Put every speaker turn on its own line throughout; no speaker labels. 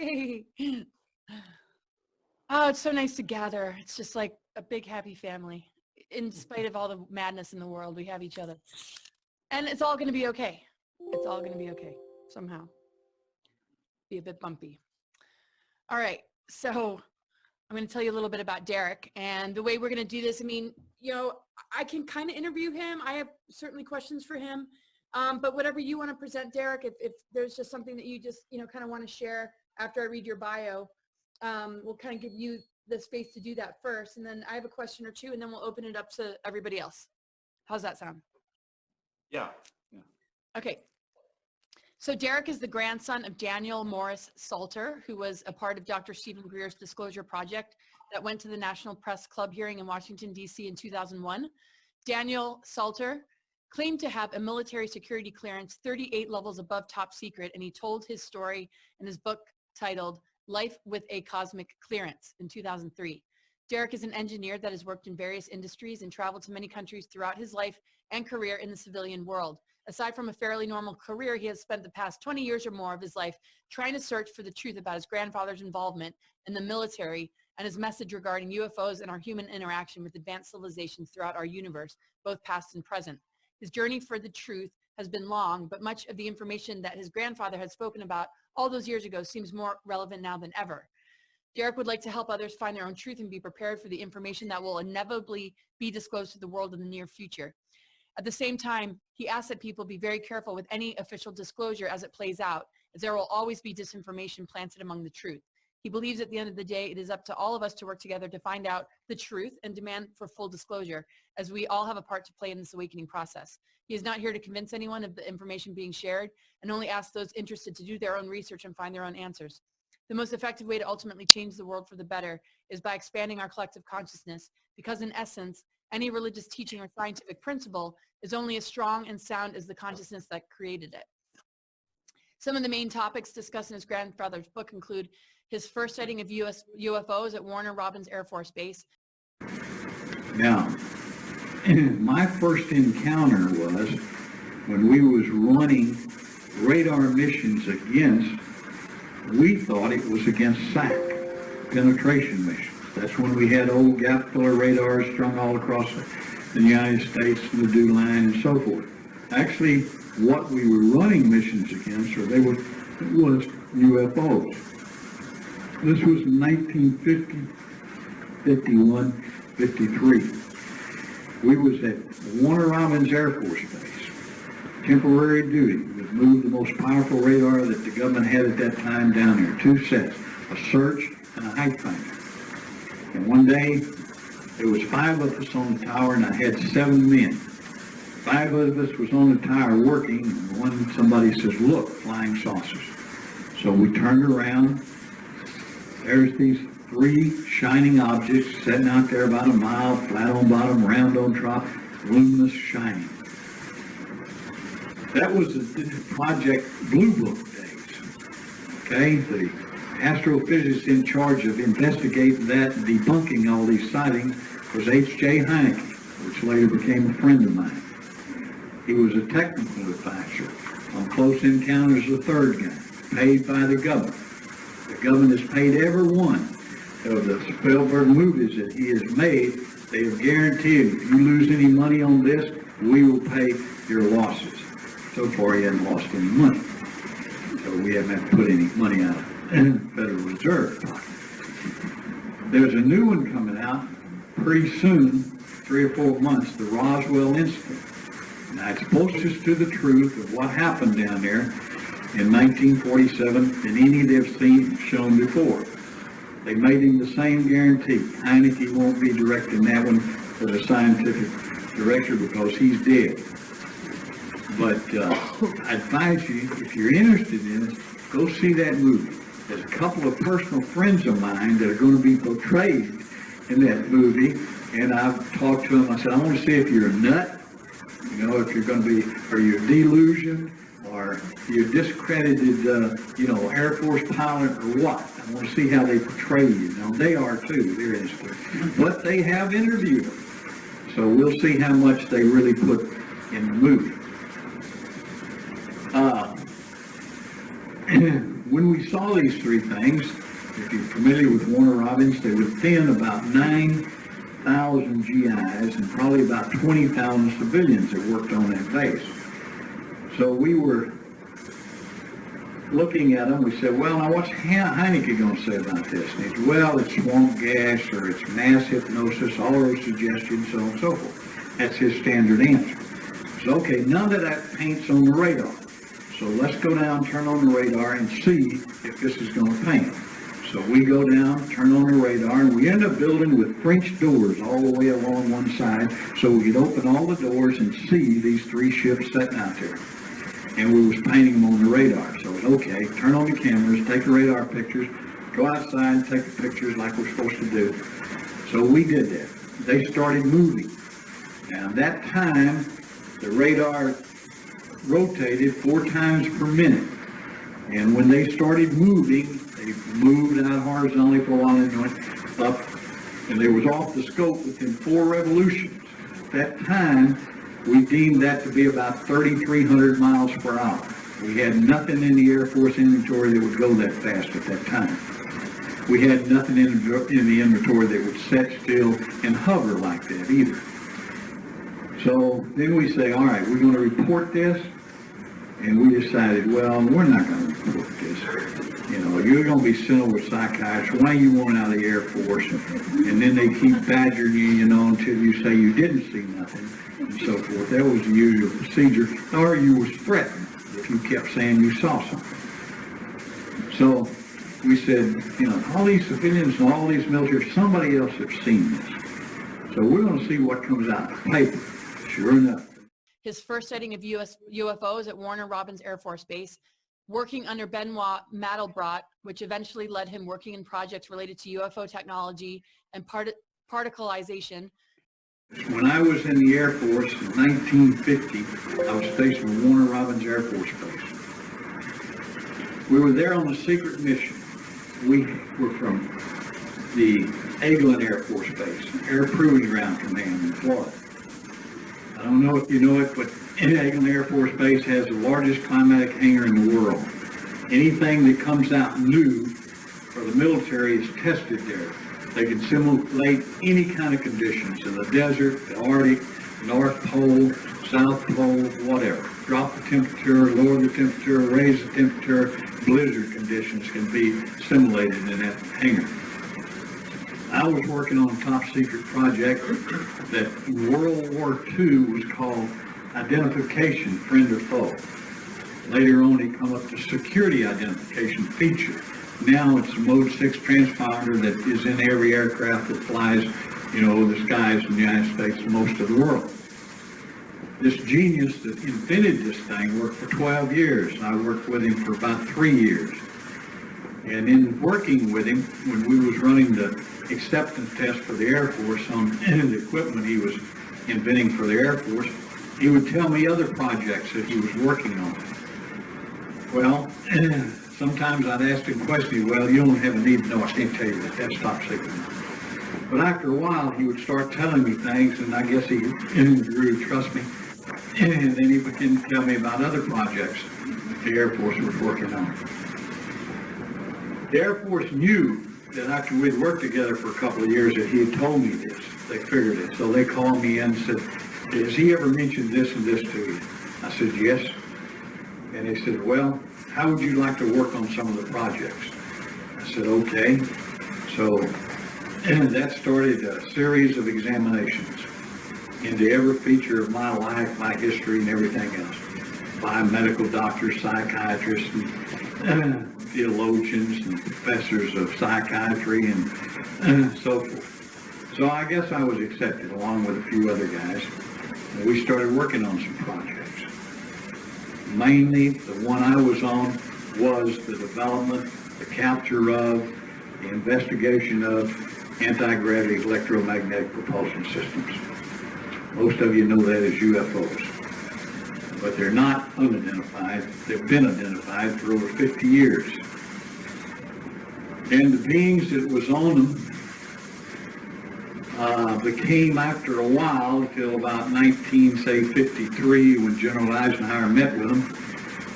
Yay! Oh, it's so nice to gather. It's just like a big happy family. In spite of all the madness in the world, we have each other. And it's all going to be okay. It's all going to be okay somehow. Be a bit bumpy. All right. So I'm going to tell you a little bit about Derek and the way we're going to do this. I mean, I can kind of interview him. I have certainly questions for him. But whatever you want to present, Derek, if there's just something that you just, kind of want to share after I read your bio, we'll kind of give you the space to do that first. And then I have a question or two, and then we'll open it up to everybody else. How's that sound?
Yeah.
Okay. So Derek is the grandson of Daniel Morris Salter, who was a part of Dr. Stephen Greer's disclosure project that went to the National Press Club hearing in Washington, D.C. in 2001. Daniel Salter claimed to have a military security clearance 38 levels above top secret, and he told his story in his book titled Life with a Cosmic Clearance in 2003. Derek is an engineer that has worked in various industries and traveled to many countries throughout his life and career in the civilian world. Aside from a fairly normal career, he has spent the past 20 years or more of his life trying to search for the truth about his grandfather's involvement in the military and his message regarding UFOs and our human interaction with advanced civilizations throughout our universe, both past and present. His journey for the truth has been long, but much of the information that his grandfather had spoken about all those years ago seems more relevant now than ever. Derek would like to help others find their own truth and be prepared for the information that will inevitably be disclosed to the world in the near future. At the same time, he asks that people be very careful with any official disclosure as it plays out, as there will always be disinformation planted among the truth. He believes at the end of the day, it is up to all of us to work together to find out the truth and demand for full disclosure, as we all have a part to play in this awakening process. He is not here to convince anyone of the information being shared and only asks those interested to do their own research and find their own answers. The most effective way to ultimately change the world for the better is by expanding our collective consciousness, because in essence, any religious teaching or scientific principle is only as strong and sound as the consciousness that created it. Some of the main topics discussed in his grandfather's book include his first sighting of UFOs at Warner Robins Air Force Base.
Now, my first encounter was when we was running radar missions against, we thought it was against SAC, penetration missions. That's when we had old gap filler radars strung all across the United States, the DEW line, and so forth. Actually, what we were running missions against, was UFOs. This was in 1950, 51, 53. We was at Warner Robins Air Force Base, temporary duty. We moved the most powerful radar that the government had at that time down there, 2 sets, a search and a height finder. And one day, there was 5 of us on the tower, and I had 7 men. 5 of us was on the tower working, and somebody says, "Look, flying saucers." So we turned around. There's these 3 shining objects sitting out there about a mile, flat on bottom, round on top, luminous, shining. That was the Project Blue Book days. Okay, the astrophysicist in charge of investigating that and debunking all these sightings was H.J. Heineke, which later became a friend of mine. He was a technical advisor on Close Encounters of the Third Kind, paid by the government. The government has paid every one of the Spielberg movies that he has made. They have guaranteed if you lose any money on this, we will pay your losses. So far, he hasn't lost any money. So we haven't had to put any money out of the Federal Reserve pocket. There's a new one coming out pretty soon, 3 or 4 months, the Roswell Incident. Now, it's closest to the truth of what happened down there in 1947 than any they've shown before. They made him the same guarantee. Heineke won't be directing that one as a scientific director because he's dead. But I advise you, if you're interested in it, go see that movie. There's a couple of personal friends of mine that are going to be portrayed in that movie, and I've talked to them. I said, I want to see if you're a nut, if you're going to be, or you're delusioned, or you're discredited, Air Force pilot, or what. I want to see how they portray you. Now, they are too, they're interested. But they have interviewed them. So we'll see how much they really put in the movie. When we saw these three things, if you're familiar with Warner Robins, they would thin about 9,000 GIs and probably about 20,000 civilians that worked on that base. So we were looking at them, we said, well, now what's Heineke going to say about this? And he said, well, it's swamp gas or it's mass hypnosis, all those suggestions, so on and so forth. That's his standard answer. So, okay, none of that paint's on the radar. So let's go down, turn on the radar and see if this is going to paint. So we go down, turn on the radar, and we end up building with French doors all the way along one side so we could open all the doors and see these three ships sitting out there. And we was painting them on the radar. So it was okay, turn on the cameras, take the radar pictures, go outside and take the pictures like we're supposed to do. So we did that. They started moving. Now at that time, the radar rotated 4 times per minute. And when they started moving, they moved out horizontally for a while and went up, and they was off the scope within 4 revolutions. At that time, we deemed that to be about 3,300 miles per hour. We had nothing in the Air Force inventory that would go that fast at that time. We had nothing in the inventory that would set still and hover like that either. So then we say, all right, we're going to report this. And we decided, well, we're not going to report this. You know, you're going to be sent over to psychiatrists. Why you weren't out of the Air Force? And then they keep badgering you, you know, until you say you didn't see nothing and so forth. That was the usual procedure. Or you was threatened if you kept saying you saw something. So we said, you know, all these civilians and all these military, somebody else has seen this. So we're going to see what comes out of the paper. Sure enough.
His first sighting of UFOs at Warner Robins Air Force Base, working under Benoit Mandelbrot, which eventually led him working in projects related to UFO technology and particleization.
When I was in the Air Force in 1950, I was stationed at Warner Robins Air Force Base. We were there on a secret mission. We were from the Eglin Air Force Base, Air Proving Ground Command in Florida. I don't know if you know it, but Eglin Air Force Base has the largest climatic hangar in the world. Anything that comes out new for the military is tested there. They can simulate any kind of conditions in the desert, the Arctic, North Pole, South Pole, whatever. Drop the temperature, lower the temperature, raise the temperature. Blizzard conditions can be simulated in that hangar. I was working on a top secret project that in World War II was called identification, friend or foe. Later on, it come up to security identification feature. Now it's a Mode 6 transponder that is in every aircraft that flies, you know, the skies in the United States and most of the world. This genius that invented this thing worked for 12 years. I worked with him for about 3 years. And in working with him, when we was running the acceptance test for the Air Force on the equipment he was inventing for the Air Force, he would tell me other projects that he was working on. Well, sometimes I'd ask him questions, well, you don't have a need to know, I can't tell you that, that's top secret. But after a while, he would start telling me things, and I guess he grew to trust me. And then he began to tell me about other projects the Air Force was working on. The Air Force knew that after we'd worked together for a couple of years that he had told me this. They figured it. So they called me in and said, has he ever mentioned this and this to you? I said, yes. And they said, well, how would you like to work on some of the projects? I said, okay. So that started a series of examinations into every feature of my life, my history, and everything else. By medical doctors, psychiatrists, and theologians, and professors of psychiatry, and so forth. So I guess I was accepted along with a few other guys. And we started working on some projects. Mainly, the one I was on was the development, the capture of, the investigation of anti-gravity electromagnetic propulsion systems. Most of you know that as UFOs. But they're not unidentified. They've been identified for over 50 years. And the beings that was on them became, after a while, till about 1953, when General Eisenhower met with them,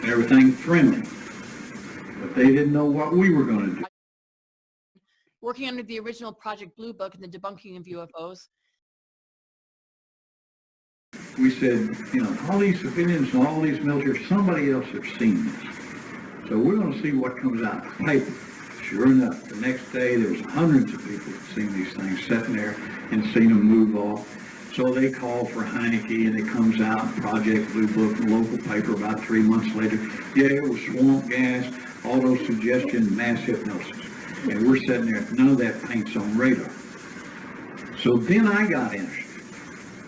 and everything friendly. But They didn't know what we were going to do.
Working under the original Project Blue Book and the debunking of UFOs.
We said, you know, all these civilians and all these military, somebody else has seen this. So we're going to see what comes out of the paper. Sure enough, the next day there was hundreds of people that seen these things sitting there and seen them move off. So they call for Heineke, and it comes out, Project Blue Book, the local paper about 3 months later. Yeah, it was swamp gas, auto-suggestion, mass hypnosis. And we're sitting there, none of that paint's on radar. So then I got interested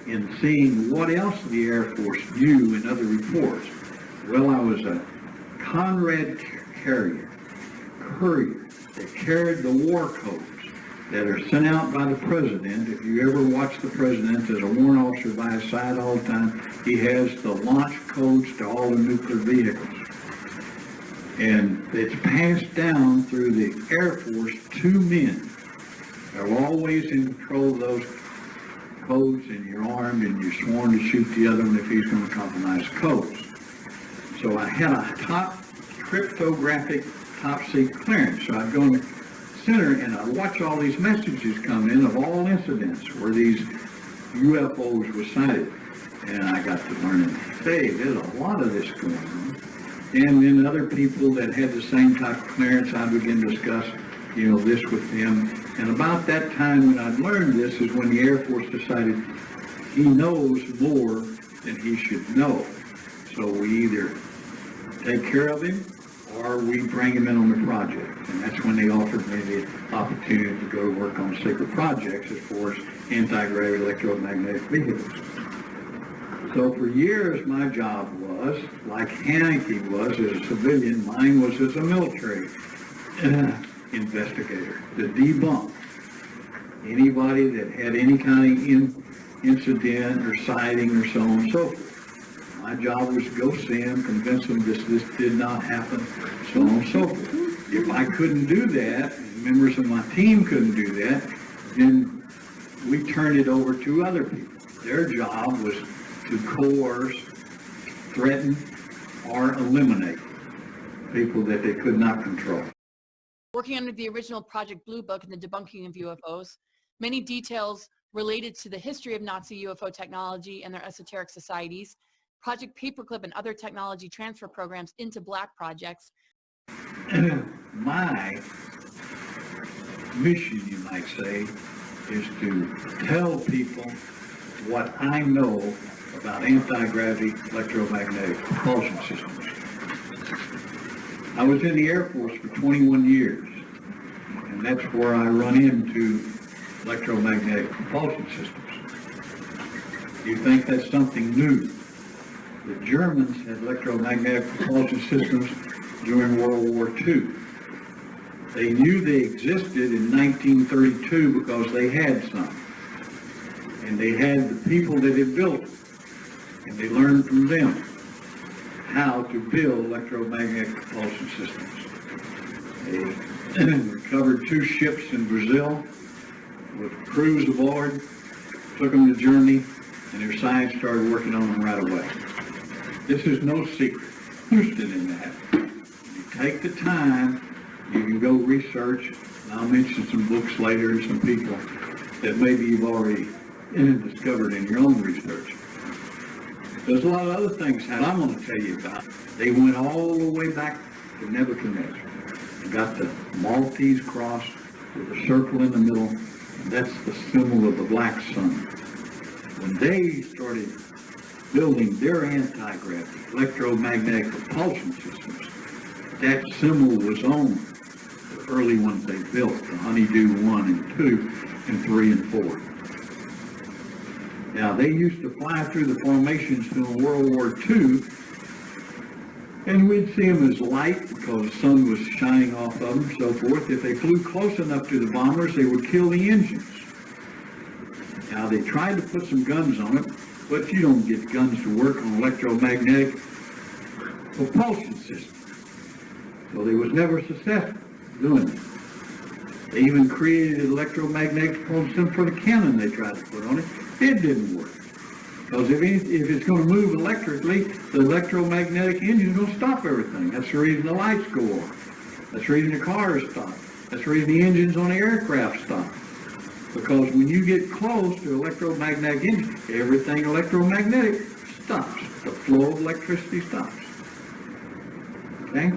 in seeing what else the Air Force knew in other reports. Well, I was a Conrad courier that carried the war codes that are sent out by the president. If you ever watch the president, there's a warrant officer by his side all the time. He has the launch codes to all the nuclear vehicles. And it's passed down through the Air Force to men. They're always in control of those codes, and you're armed and you're sworn to shoot the other one if he's going to compromise the codes. So I had a top cryptographic top secret clearance. So I'd go in the center and I'd watch all these messages come in of all incidents where these UFOs were sighted. And I got to learn, hey, there's a lot of this going on. And then other people that had the same type of clearance, I began to discuss, you know, this with them. And about that time when I'd learned this is when the Air Force decided he knows more than he should know. So we either take care of him or we bring him in on the project. And that's when they offered me the opportunity to go to work on secret projects as far as anti-gravity electromagnetic vehicles. So for years, my job was, like Heineke was as a civilian, mine was as a military investigator, to debunk anybody that had any kind of incident or sighting or so on and so forth. My job was to go see them, convince them this did not happen, so on and so forth. If I couldn't do that, and members of my team couldn't do that, then we turned it over to other people. Their job was to coerce, threaten, or eliminate people that they could not control.
Working under the original Project Blue Book and the debunking of UFOs, many details related to the history of Nazi UFO technology and their esoteric societies, Project Paperclip and other technology transfer programs into black projects.
My mission, you might say, is to tell people what I know about anti-gravity electromagnetic propulsion systems. I was in the Air Force for 21 years, and that's where I run into electromagnetic propulsion systems. You think that's something new? The Germans had electromagnetic propulsion systems during World War II. They knew they existed in 1932 because they had some. And they had the people that had built them. And they learned from them how to build electromagnetic propulsion systems. They recovered 2 ships in Brazil with crews aboard, took them to Germany, and their science started working on them right away. This is no secret. Interested in that. You take the time, you can go research, and I'll mention some books later and some people that maybe you've already discovered in your own research. There's a lot of other things that I'm going to tell you about. They went all the way back to Nebuchadnezzar. They got the Maltese cross with a circle in the middle, and that's the symbol of the black sun. When they started building their anti-gravity electromagnetic propulsion systems, that symbol was on the early ones they built, the Honeydew 1 and 2 and 3 and 4. Now, they used to fly through the formations during World War II, and we'd see them as light because the sun was shining off of them and so forth. If they flew close enough to the bombers, they would kill the engines. Now, they tried to put some guns on it, but you don't get guns to work on electromagnetic propulsion systems. So they was never successful doing it. They even created an electromagnetic propulsion system for the cannon they tried to put on it. It didn't work. Because if it's going to move electrically, the electromagnetic engine is going to stop everything. That's the reason the lights go on. That's reading the cars stop. That's reading the engines on the aircraft stop. Because when you get close to electromagnetic engines, everything electromagnetic stops. The flow of electricity stops. Okay?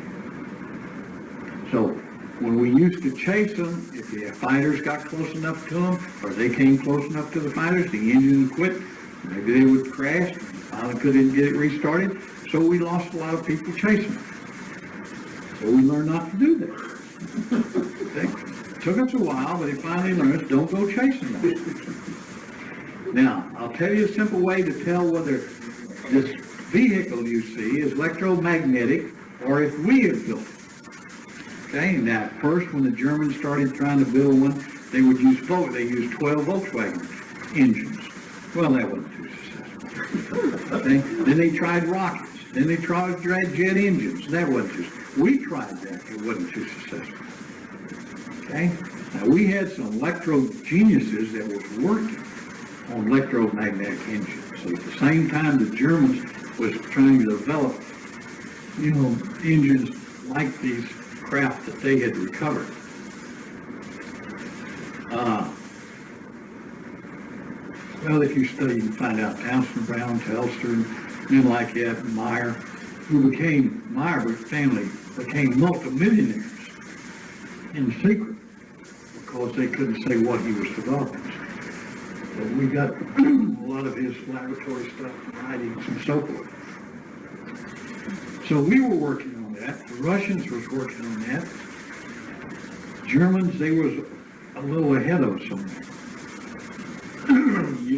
So when we used to chase them, if the fighters got close enough to them, or they came close enough to the fighters, the engine would quit. Maybe they would crash. And the pilot couldn't get it restarted. So we lost a lot of people chasing them. So we learned not to do that. Okay? Took us a while, but he finally learned, don't go chasing them. Now, I'll tell you a simple way to tell whether this vehicle you see is electromagnetic or if we have built it. Okay, now first when the Germans started trying to build one, they would use both. They used 12 Volkswagen engines. Well, that wasn't too successful. Okay? Then they tried rockets. Then they tried jet engines. That wasn't too successful. We tried that. It wasn't too successful. Okay? Now we had some electro geniuses that was working on electromagnetic engines. So at the same time the Germans was trying to develop, engines like these craft that they had recovered. Well, if you study, you can find out Townsend Brown, Telstor, men like that, Meyer, Meyer family became multimillionaires in secret because they couldn't say what he was developing. So we got a lot of his laboratory stuff, writings, and so forth. So we were working on that. The Russians was working on that. Germans, they was a little ahead of us on that.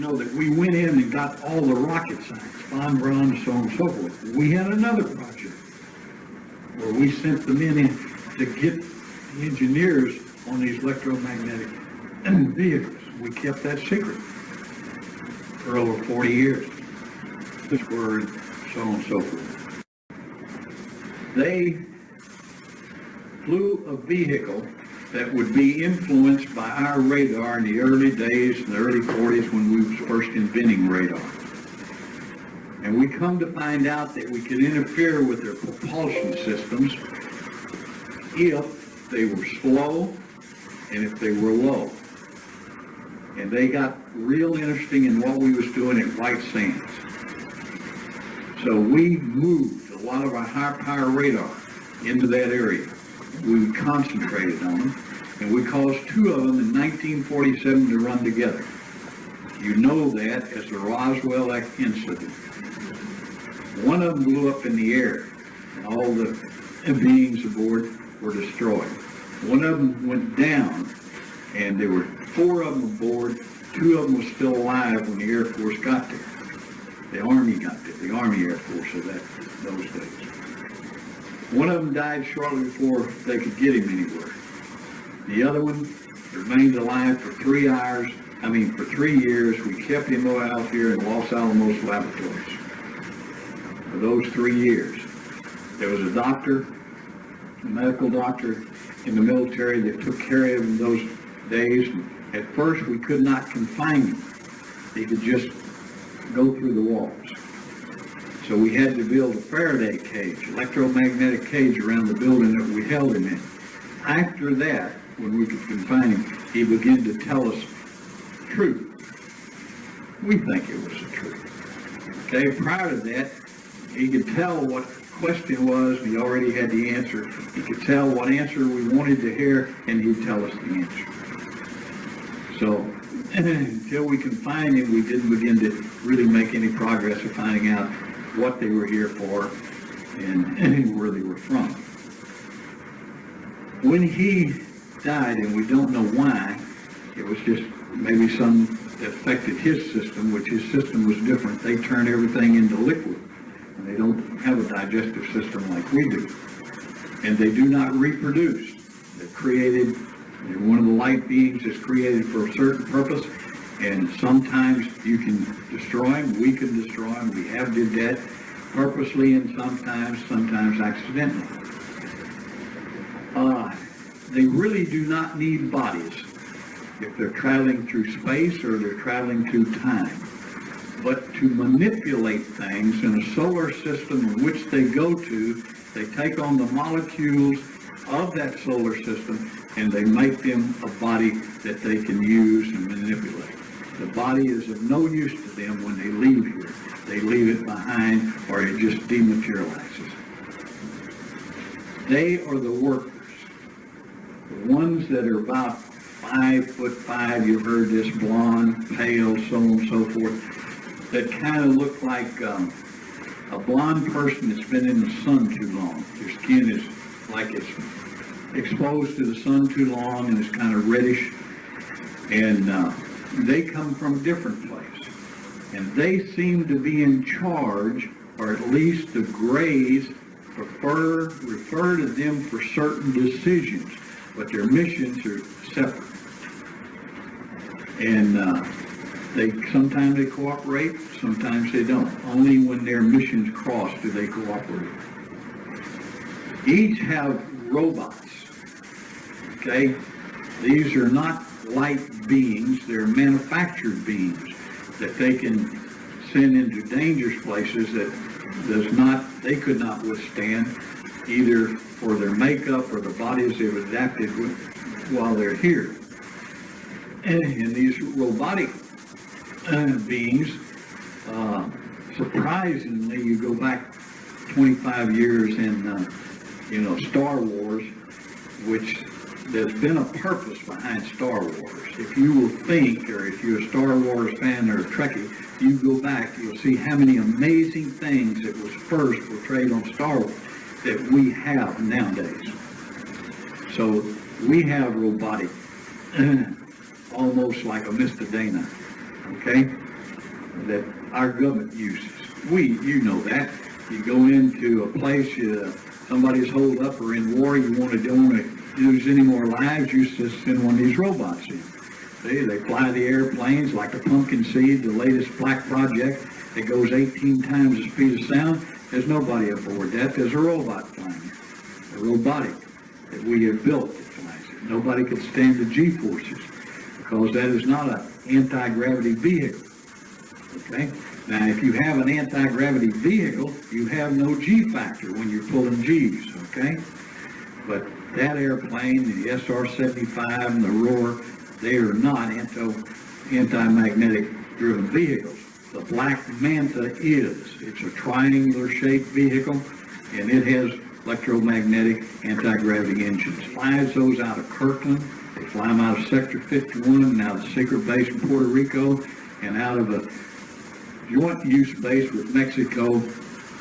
That we went in and got all the rocket science, von Braun, so on and so forth. We had another project where we sent the men in to get the engineers on these electromagnetic vehicles. We kept that secret for over 40 years. This word, so on and so forth. They flew a vehicle that would be influenced by our radar in the early days, in the early 40s when we was first inventing radar. And we come to find out that we could interfere with their propulsion systems if they were slow and if they were low. And they got real interesting in what we was doing at White Sands. So we moved a lot of our high power radar into that area. We concentrated on them, and we caused two of them in 1947 to run together. You know that as the Roswell incident. One of them blew up in the air, and all the beings aboard were destroyed. One of them went down, and there were 4 of them aboard. 2 of them were still alive when the Air Force got there. The Army got there, the Army Air Force of those days. One of them died shortly before they could get him anywhere. The other one remained alive for 3 years. We kept him out here in Los Alamos laboratories for those 3 years. There was a doctor, a medical doctor in the military that took care of him those days. At first, we could not confine him. He could just go through the walls. So we had to build a Faraday cage, electromagnetic cage around the building that we held him in. After that, when we could confine him, he began to tell us truth. We think it was the truth. Okay, prior to that, he could tell what the question was, and he already had the answer. He could tell what answer we wanted to hear, and he'd tell us the answer. So until we confined him, we didn't begin to really make any progress of finding out what they were here for and where they were from. When he died, and we don't know why, it was just maybe some that affected his system, which his system was different. They turn everything into liquid, and they don't have a digestive system like we do. And they do not reproduce. They're created, one of the light beings is created for a certain purpose, and sometimes you can destroy them, we can destroy them, we have did that purposely, and sometimes accidentally. They really do not need bodies if they're traveling through space or they're traveling through time. But to manipulate things in a solar system in which they go to, they take on the molecules of that solar system, and they make them a body that they can use and manipulate. The body is of no use to them when they leave here. They leave it behind, or it just dematerializes. They are the workers. The ones that are about 5'5", you've heard this, blonde, pale, so on and so forth, that kind of look like a blonde person that's been in the sun too long. Their skin is like it's exposed to the sun too long and it's kind of reddish. And they come from a different place. And they seem to be in charge, or at least the Greys refer to them for certain decisions, but their missions are separate. And sometimes they cooperate, sometimes they don't. Only when their missions cross do they cooperate. Each have robots, okay? These are not light beings, they're manufactured beings that they can send into dangerous places that they could not withstand, either for their makeup or the bodies they've adapted with while they're here. And these robotic beings, surprisingly, you go back 25 years in, Star Wars, which there's been a purpose behind Star Wars. If you will think, or if you're a Star Wars fan or a Trekkie, you go back, you'll see how many amazing things that was first portrayed on Star Wars that we have nowadays. So we have robotic, almost like a Mr. Dana, okay, that our government uses. You know that. You go into a place, somebody's holed up or in war, you don't want to lose any more lives, you just send one of these robots in. They fly the airplanes like a pumpkin seed, the latest black project that goes 18 times the speed of sound. There's nobody aboard that. There's a robot flying it, a robotic that we have built that flies it. Nobody could stand the G-forces because that is not an anti-gravity vehicle. Okay? Now, if you have an anti-gravity vehicle, you have no G-factor when you're pulling G's, okay? But that airplane, the SR-75 and the Roar, they are not anti-magnetic driven vehicles. The Black Manta is. It's a triangular shaped vehicle, and it has electromagnetic anti-gravity engines. Flies those out of Kirkland. They fly them out of Sector 51 and out of the secret base in Puerto Rico and out of a joint use base with Mexico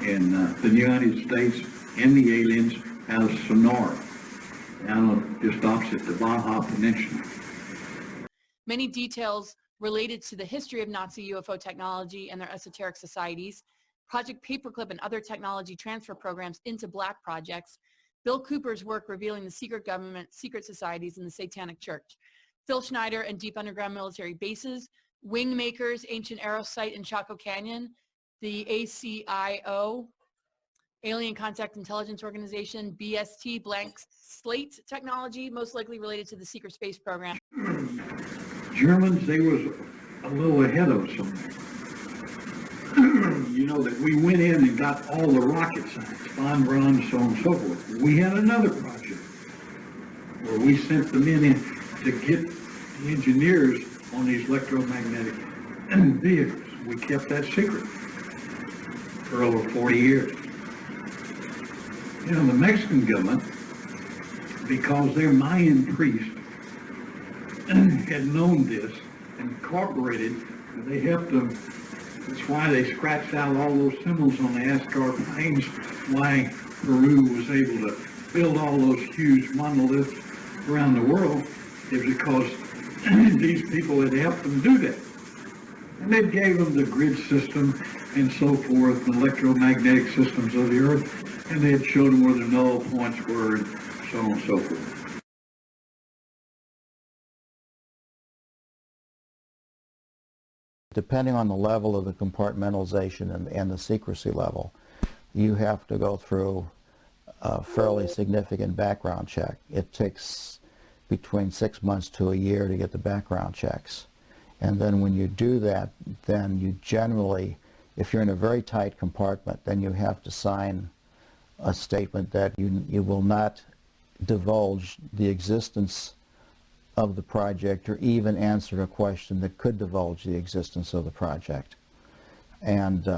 and the United States and the aliens out of Sonora, down just opposite the Baja Peninsula.
Many details related to the history of Nazi UFO technology and their esoteric societies, Project Paperclip and other technology transfer programs into black projects, Bill Cooper's work revealing the secret government, secret societies, and the Satanic Church, Phil Schneider and deep underground military bases, Wing Makers, ancient arrow site in Chaco Canyon, the ACIO, Alien Contact Intelligence Organization, BST, blank slate technology, most likely related to the secret space program.
Germans, they was a little ahead of us on that. You know, that we went in and got all the rocket science, von Braun, so on and so forth. We had another project where we sent the men in to get the engineers on these electromagnetic vehicles. We kept that secret for over 40 years. You know, the Mexican government, because their Mayan priest had known this and incorporated, they helped them. That's why they scratched out all those symbols on the Ascar plains, why Peru was able to build all those huge monoliths around the world, is because these people had helped them do that. And they gave them the grid system and so forth, the electromagnetic systems of the earth, and they had showed them where the null points were and so on and so forth.
Depending on the level of the compartmentalization and the secrecy level, you have to go through a fairly significant background check. It takes between 6 months to a year to get the background checks. And then when you do that, then you generally, if you're in a very tight compartment, then you have to sign a statement that you will not divulge the existence of the project or even answer a question that could divulge the existence of the project. And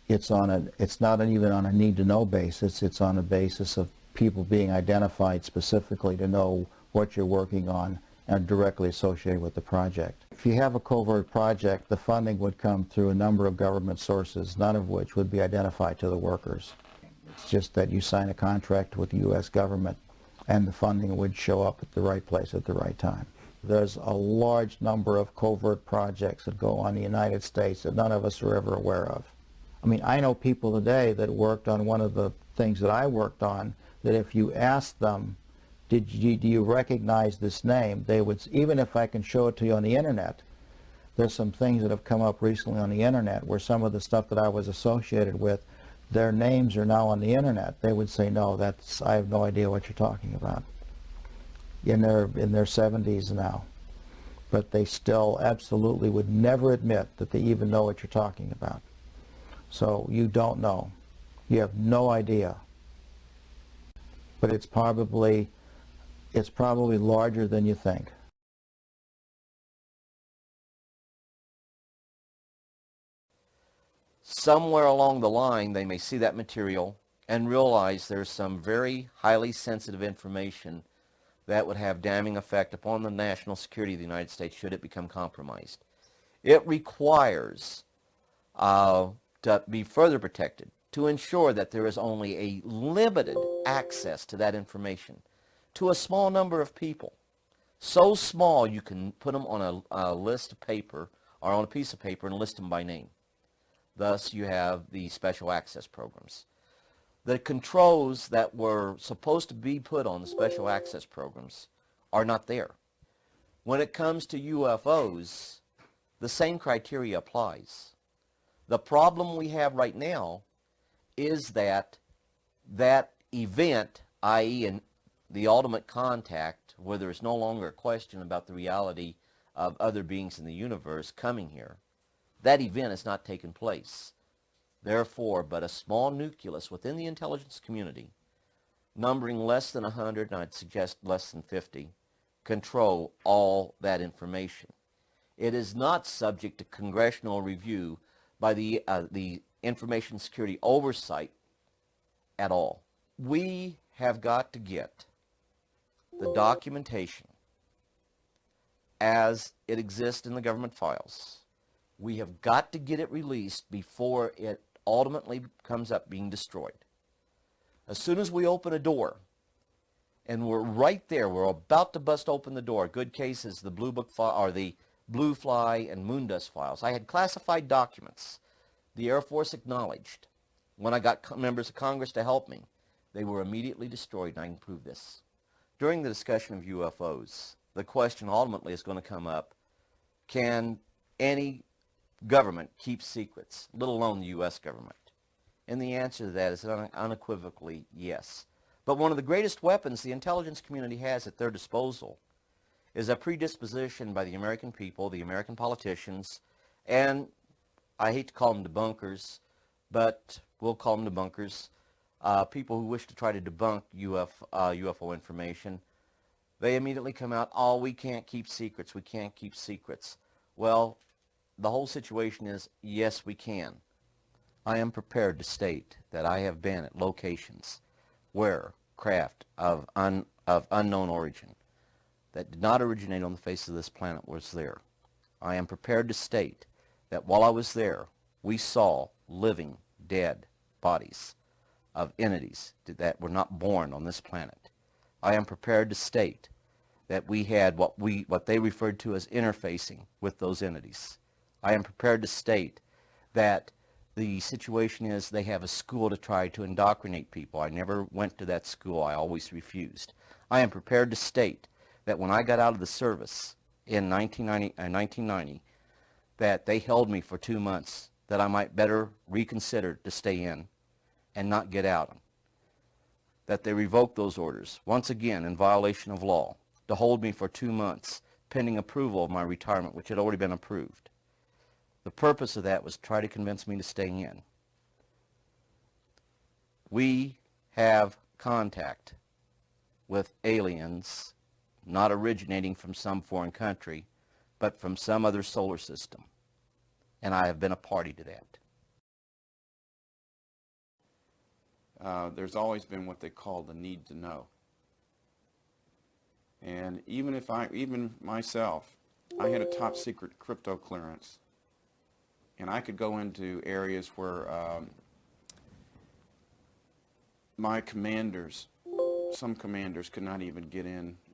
it's not even on a need-to-know basis. It's on a basis of people being identified specifically to know what you're working on and directly associated with the project. If you have a covert project, the funding would come through a number of government sources, none of which would be identified to the workers. It's just that you sign a contract with the U.S. government and the funding would show up at the right place at the right time. There's a large number of covert projects that go on in the United States that none of us are ever aware of. I mean, I know people today that worked on one of the things that I worked on, that if you asked them, do you recognize this name, they would, even if I can show it to you on the internet, there's some things that have come up recently on the internet where some of the stuff that I was associated with, their names are now on the internet. They would say, no, I have no idea what you're talking about. In their 70s now. But they still absolutely would never admit that they even know what you're talking about. So you don't know. You have no idea. But it's probably larger than you think.
Somewhere along the line, they may see that material and realize there's some very highly sensitive information that would have damning effect upon the national security of the United States should it become compromised. It requires to be further protected to ensure that there is only a limited access to that information to a small number of people. So small you can put them on a list of paper or on a piece of paper and list them by name. Thus you have the special access programs. The controls that were supposed to be put on the special access programs are not there. When it comes to UFOs, the same criteria applies. The problem we have right now is that event, i.e. the ultimate contact, where there is no longer a question about the reality of other beings in the universe coming here, that event has not taken place. Therefore, but a small nucleus within the intelligence community, numbering less than 100, and I'd suggest less than 50, control all that information. It is not subject to congressional review by the Information Security Oversight at all. We have got to get the documentation as it exists in the government files. We have got to get it released before it ultimately comes up being destroyed. As soon as we open a door, and we're right there, we're about to bust open the door. Good case is the Blue Book file, or the Blue Fly and Moondust files. I had classified documents. The Air Force acknowledged. When I got members of Congress to help me, they were immediately destroyed, and I can prove this. During the discussion of UFOs, the question ultimately is going to come up, can any government keep secrets, let alone the U.S. government? And the answer to that is unequivocally yes. But one of the greatest weapons the intelligence community has at their disposal is a predisposition by the American people, the American politicians, and I hate to call them debunkers, but we'll call them debunkers, people who wish to try to debunk UFO information. They immediately come out, oh, we can't keep secrets, we can't keep secrets. Well, the whole situation is, yes, we can. I am prepared to state that I have been at locations where craft of unknown origin that did not originate on the face of this planet was there. I am prepared to state that while I was there, we saw living, dead bodies of entities that were not born on this planet. I am prepared to state that we had what they referred to as interfacing with those entities. I am prepared to state that the situation is they have a school to try to indoctrinate people. I never went to that school. I always refused. I am prepared to state that when I got out of the service in 1990, that they held me for 2 months, that I might better reconsider to stay in and not get out. That they revoked those orders, once again in violation of law, to hold me for 2 months pending approval of my retirement, which had already been approved. The purpose of that was to try to convince me to stay in. We have contact with aliens not originating from some foreign country, but from some other solar system. And I have been a party to that.
There's always been what they call the need to know. And even myself, I had a top secret crypto clearance, and I could go into areas where some commanders could not even get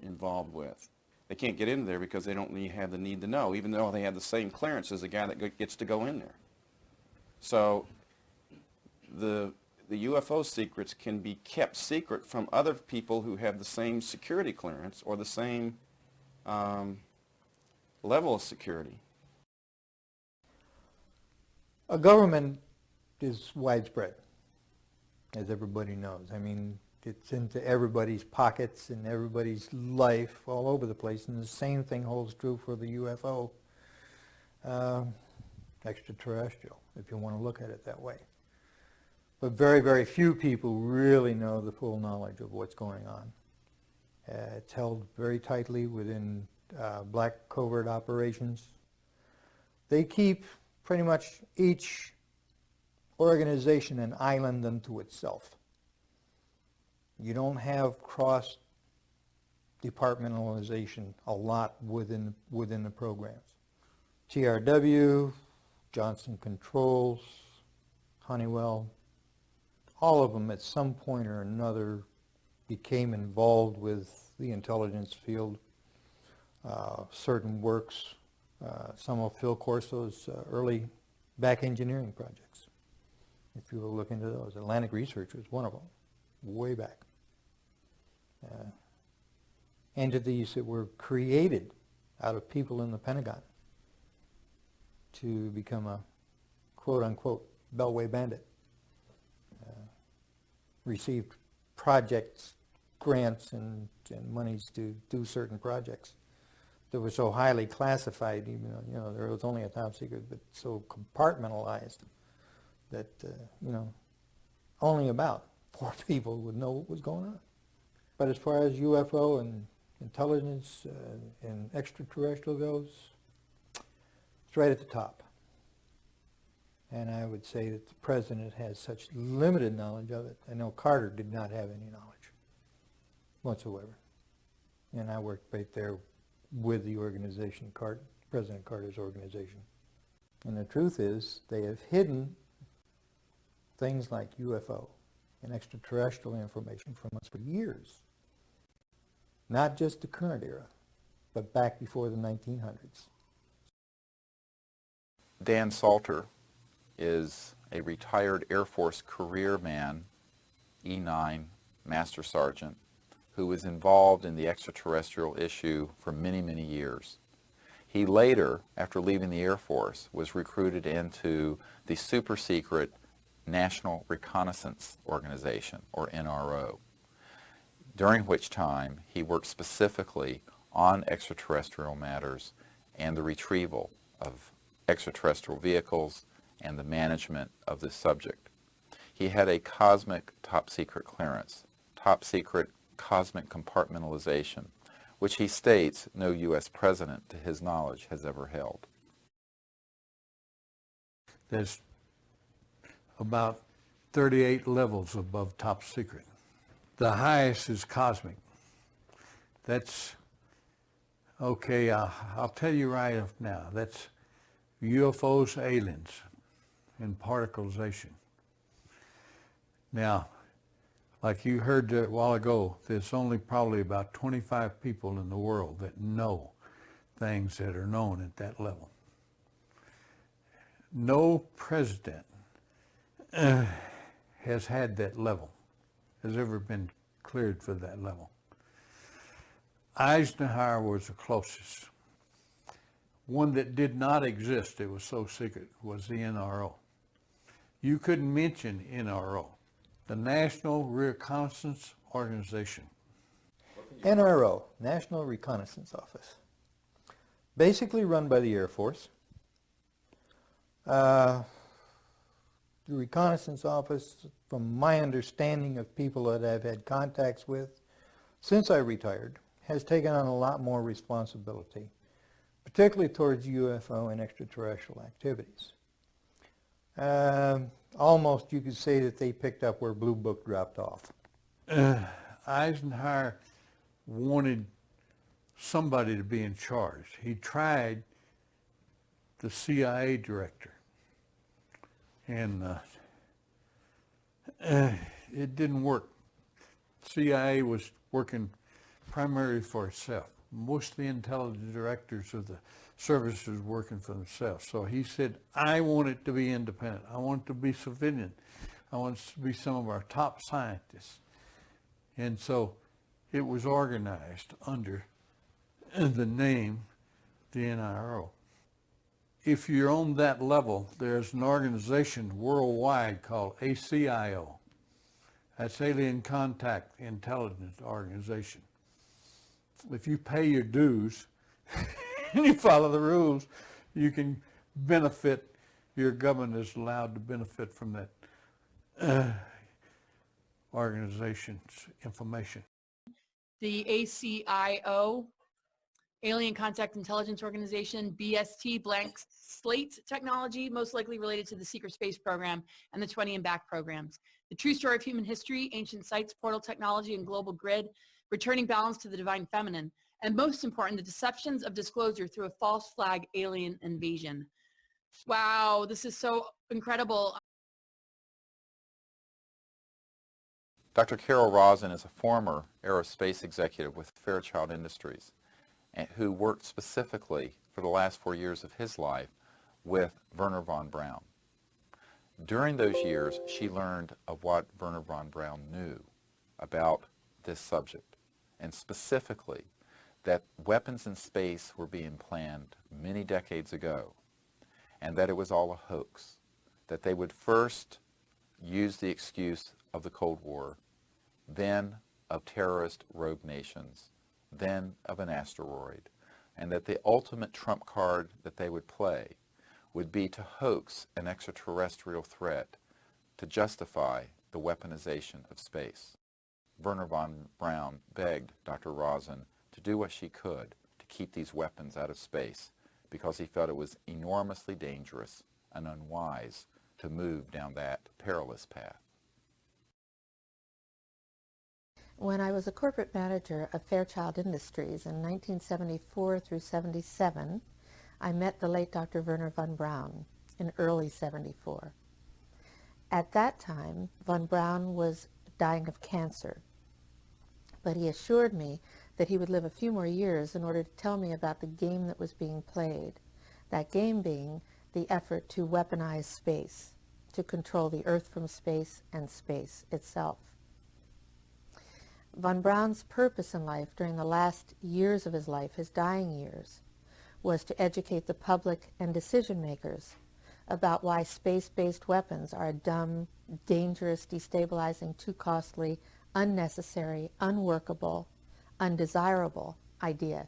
involved with. They can't get in there because they don't have the need to know, even though they have the same clearance as the guy that gets to go in there. So the UFO secrets can be kept secret from other people who have the same security clearance or the same level of security.
A government is widespread, as everybody knows. I mean, it's into everybody's pockets and everybody's life all over the place, and the same thing holds true for the UFO extraterrestrial, if you want to look at it that way. But very, very few people really know the full knowledge of what's going on. It's held very tightly within black covert operations. They keep pretty much each organization an island unto itself. You don't have cross-departmentalization a lot within the programs. TRW, Johnson Controls, Honeywell, all of them at some point or another became involved with the intelligence field, certain works, some of Phil Corso's early back engineering projects. If you will look into those, Atlantic Research was one of them, way back. Entities that were created out of people in the Pentagon to become a quote-unquote Beltway bandit. Received projects, grants, and monies to do certain projects that were so highly classified, even though, there was only a top secret, but so compartmentalized that, only about 4 people would know what was going on. But as far as UFO and intelligence and extraterrestrial goes, it's right at the top. And I would say that the president has such limited knowledge of it. I know Carter did not have any knowledge whatsoever. And I worked right there with the organization, President Carter's organization. And the truth is, they have hidden things like UFO and extraterrestrial information from us for years. Not just the current era, but back before the 1900s.
Dan Salter is a retired Air Force career man, E9 Master Sergeant, who was involved in the extraterrestrial issue for many, many years. He later, after leaving the Air Force, was recruited into the super secret National Reconnaissance Organization, or NRO, during which time he worked specifically on extraterrestrial matters and the retrieval of extraterrestrial vehicles and the management of this subject. He had a cosmic top secret clearance, top secret cosmic compartmentalization, which he states no U.S. president, to his knowledge, has ever held.
There's about 38 levels above top secret. The highest is cosmic. That's, okay, I'll tell you right off now, that's UFOs, aliens, and particleization. Now, like you heard a while ago, there's only probably about 25 people in the world that know things that are known at that level. No president has had that level, has ever been cleared for that level. Eisenhower was the closest. One that did not exist, it was so secret, was the NRO. You couldn't mention NRO, the National Reconnaissance Organization.
NRO, National Reconnaissance Office, basically run by the Air Force. The Reconnaissance Office, from my understanding of people that I've had contacts with, since I retired, has taken on a lot more responsibility, particularly towards UFO and extraterrestrial activities. Almost you could say that they picked up where Blue Book dropped off.
Eisenhower wanted somebody to be in charge. He tried the CIA director, and it didn't work. CIA was working primarily for itself. Most of the intelligence directors of the services were working for themselves. So he said, I want it to be independent. I want it to be civilian. I want it to be some of our top scientists. And so it was organized under the name, the NRO. If you're on that level, there's an organization worldwide called ACIO. That's Alien Contact Intelligence Organization. If you pay your dues and you follow the rules, you can benefit, your government is allowed to benefit from that organization's information.
The ACIO, Alien Contact Intelligence Organization, BST, blank slate technology, most likely related to the secret space program and the 20 and back programs. The true story of human history, ancient sites, portal technology, and global grid, returning balance to the divine feminine, and most important, the deceptions of disclosure through a false flag alien invasion. Wow, this is so incredible.
Dr. Carol Rosin is a former aerospace executive with Fairchild Industries, who worked specifically for the last 4 years of his life with Wernher von Braun. During those years, she learned of what Wernher von Braun knew about this subject, and specifically that weapons in space were being planned many decades ago, and that it was all a hoax, that they would first use the excuse of the Cold War, then of terrorist rogue nations, then of an asteroid, and that the ultimate trump card that they would play would be to hoax an extraterrestrial threat to justify the weaponization of space. Wernher von Braun begged Dr. Rosin to do what she could to keep these weapons out of space because he felt it was enormously dangerous and unwise to move down that perilous path.
When I was a corporate manager of Fairchild Industries in 1974 through 77, I met the late Dr. Wernher von Braun in early 74. At that time, von Braun was dying of cancer, but he assured me that he would live a few more years in order to tell me about the game that was being played, that game being the effort to weaponize space, to control the Earth from space and space itself. Von Braun's purpose in life during the last years of his life, his dying years, was to educate the public and decision makers about why space-based weapons are a dumb, dangerous, destabilizing, too costly, unnecessary, unworkable, undesirable idea.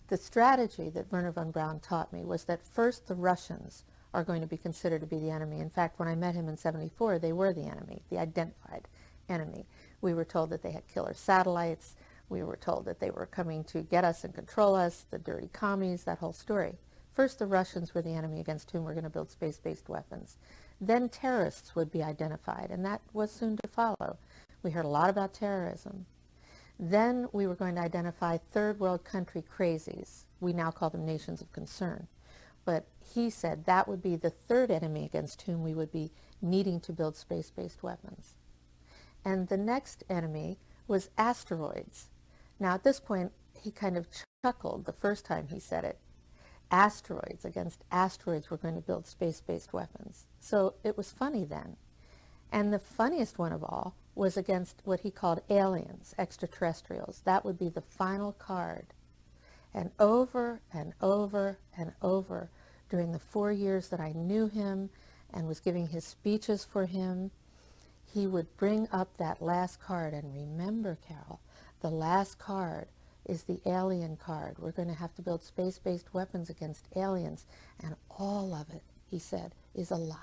The strategy that Wernher von Braun taught me was that first the Russians are going to be considered to be the enemy. In fact, when I met him in 74, they were the enemy, the identified enemy. We were told that they had killer satellites. We were told that they were coming to get us and control us, the dirty commies, that whole story. First, the Russians were the enemy against whom we're going to build space-based weapons. Then terrorists would be identified, and that was soon to follow. We heard a lot about terrorism. Then we were going to identify third world country crazies. We now call them nations of concern. But he said that would be the third enemy against whom we would be needing to build space-based weapons. And the next enemy was asteroids. Now at this point, he kind of chuckled the first time he said it. Asteroids, against asteroids we're going to build space-based weapons. So it was funny then. And the funniest one of all was against what he called aliens, extraterrestrials. That would be the final card. And over and over and over during the 4 years that I knew him and was giving his speeches for him, he would bring up that last card. And remember, Carol, the last card is the alien card. We're going to have to build space-based weapons against aliens. And all of it, he said, is a lie.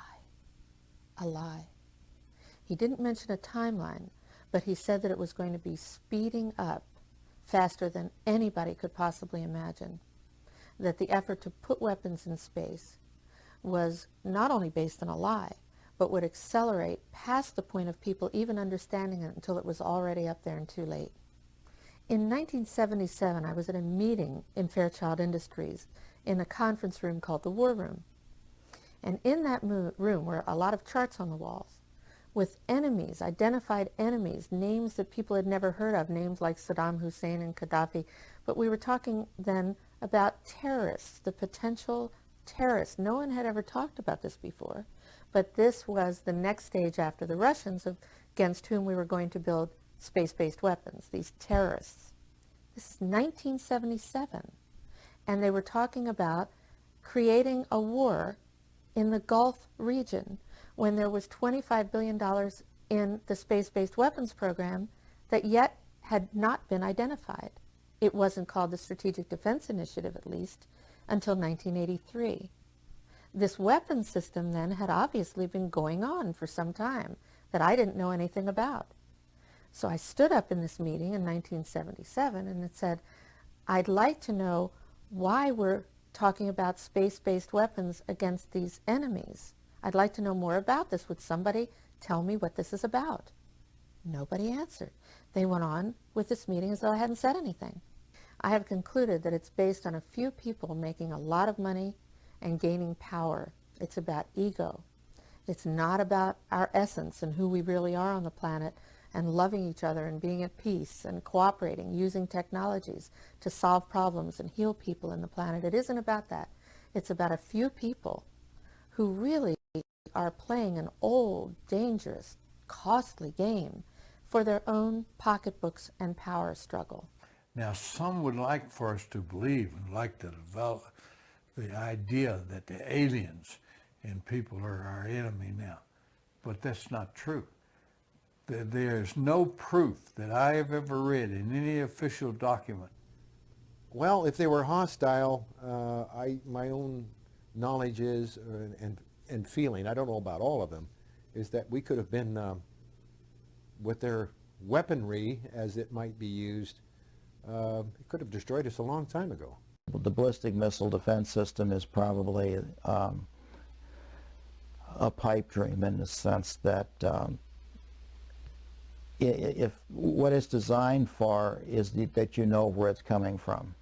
A lie. He didn't mention a timeline, but he said that it was going to be speeding up faster than anybody could possibly imagine, that the effort to put weapons in space was not only based on a lie, but would accelerate past the point of people even understanding it until it was already up there and too late. In 1977, I was at a meeting in Fairchild Industries in a conference room called the War Room. And in that room were a lot of charts on the walls with enemies, identified enemies, names that people had never heard of, names like Saddam Hussein and Gaddafi. But we were talking then about terrorists, the potential terrorists. No one had ever talked about this before. But this was the next stage after the Russians against whom we were going to build space-based weapons, these terrorists. This is 1977. And they were talking about creating a war in the Gulf region when there was $25 billion in the space-based weapons program that yet had not been identified. It wasn't called the Strategic Defense Initiative, at least, until 1983. This weapons system then had obviously been going on for some time that I didn't know anything about. So I stood up in this meeting in 1977 and it said, I'd like to know why we're talking about space-based weapons against these enemies. I'd like to know more about this. Would somebody tell me what this is about? Nobody answered. They went on with this meeting as though I hadn't said anything. I have concluded that it's based on a few people making a lot of money and gaining power. It's about ego. It's not about our essence and who we really are on the planet and loving each other and being at peace and cooperating, using technologies to solve problems and heal people in the planet. It isn't about that. It's about a few people who really are playing an old, dangerous, costly game for their own pocketbooks and power struggle.
Now, some would like for us to believe and like to develop the idea that the aliens and people are our enemy now, but that's not true. There's no proof that I have ever read in any official document.
Well, if they were hostile, my own knowledge is, and feeling, I don't know about all of them, is that we could have been, with their weaponry as it might be used, it could have destroyed us a long time ago.
The ballistic missile defense system is probably a pipe dream in the sense that if what it's designed for is that you know where it's coming from.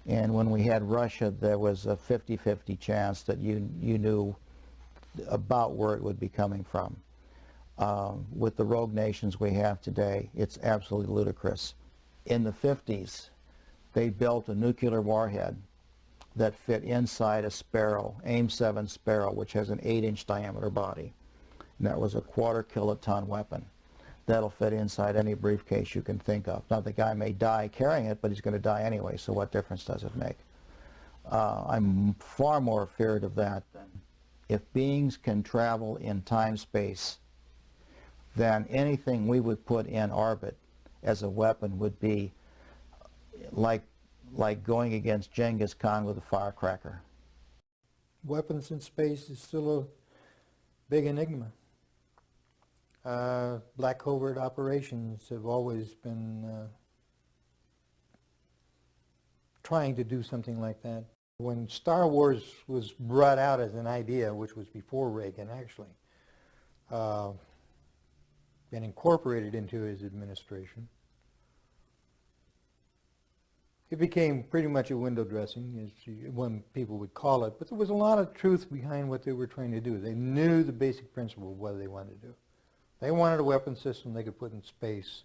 And when we had Russia, there was a 50-50 chance that you knew about where it would be coming from. With the rogue nations we have today, it's absolutely ludicrous. In the 50s, they built a nuclear warhead that fit inside a Sparrow, AIM-7 Sparrow, which has an 8-inch diameter body. And that was a quarter-kiloton weapon. That'll fit inside any briefcase you can think of. Now, the guy may die carrying it, but he's going to die anyway, so what difference does it make? I'm far more feared of that than if beings can travel in time-space, then anything we would put in orbit as a weapon would be like going against Genghis Khan with a firecracker.
Weapons in space is still a big enigma. Black covert operations have always been trying to do something like that. When Star Wars was brought out as an idea, which was before Reagan actually, and incorporated into his administration, it became pretty much a window dressing, as one people would call it, but there was a lot of truth behind what they were trying to do. They knew the basic principle of what they wanted to do. They wanted a weapon system they could put in space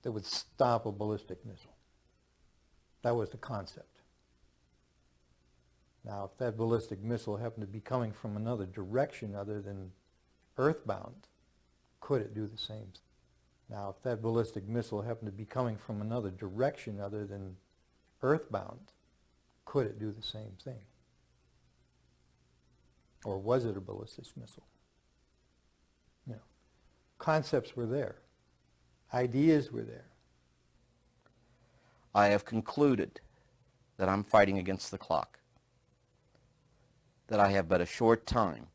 that would stop a ballistic missile. That was the concept. Now, if that ballistic missile happened to be coming from another direction other than earthbound, could it do the same thing? Now, if that ballistic missile happened to be coming from another direction other than earthbound, could it do the same thing? Or was it a ballistic missile? You know, concepts were there. Ideas were there.
I have concluded that I'm fighting against the clock, that I have but a short time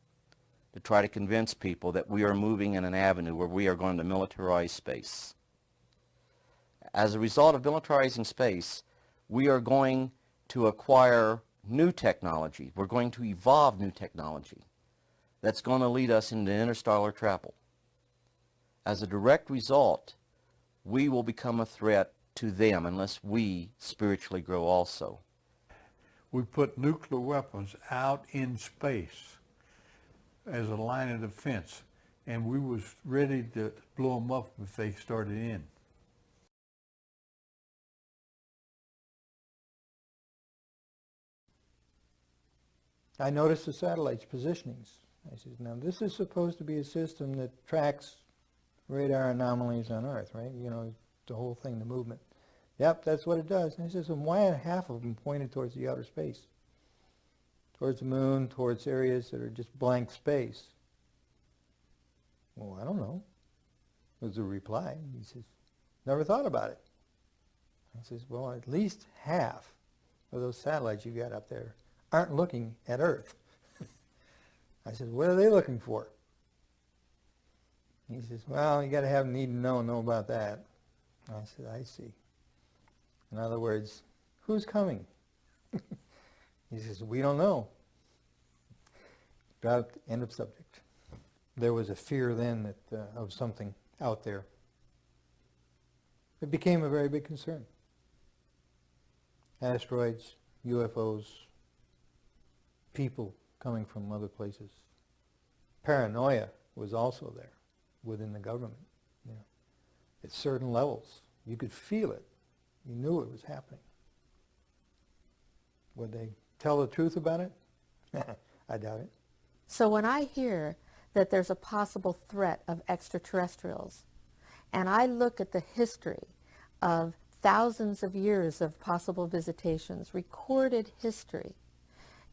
to try to convince people that we are moving in an avenue where we are going to militarize space. As a result of militarizing space, we are going to acquire new technology. We're going to evolve new technology that's going to lead us into interstellar travel. As a direct result, we will become a threat to them unless we spiritually grow also.
We put nuclear weapons out in space as a line of defense, and we was ready to blow them up if they started in.
I noticed the satellite's positionings. I said, now this is supposed to be a system that tracks radar anomalies on Earth, right? You know, the whole thing, the movement. Yep, that's what it does. And I said, well, why are half of them pointed towards the outer space? Towards the moon, towards areas that are just blank space? Well, I don't know, was the reply. He says, never thought about it. I says, well, at least half of those satellites you got up there aren't looking at Earth. I said, what are they looking for? He says, well, you got to have need to know about that. I said, I see. In other words, who's coming? He says, we don't know. End of subject. There was a fear then that of something out there. It became a very big concern. Asteroids, UFOs, people coming from other places. Paranoia was also there within the government. You know, at certain levels, you could feel it. You knew it was happening. Would they tell the truth about it? I doubt it.
So when I hear that there's a possible threat of extraterrestrials, and I look at the history of thousands of years of possible visitations, recorded history,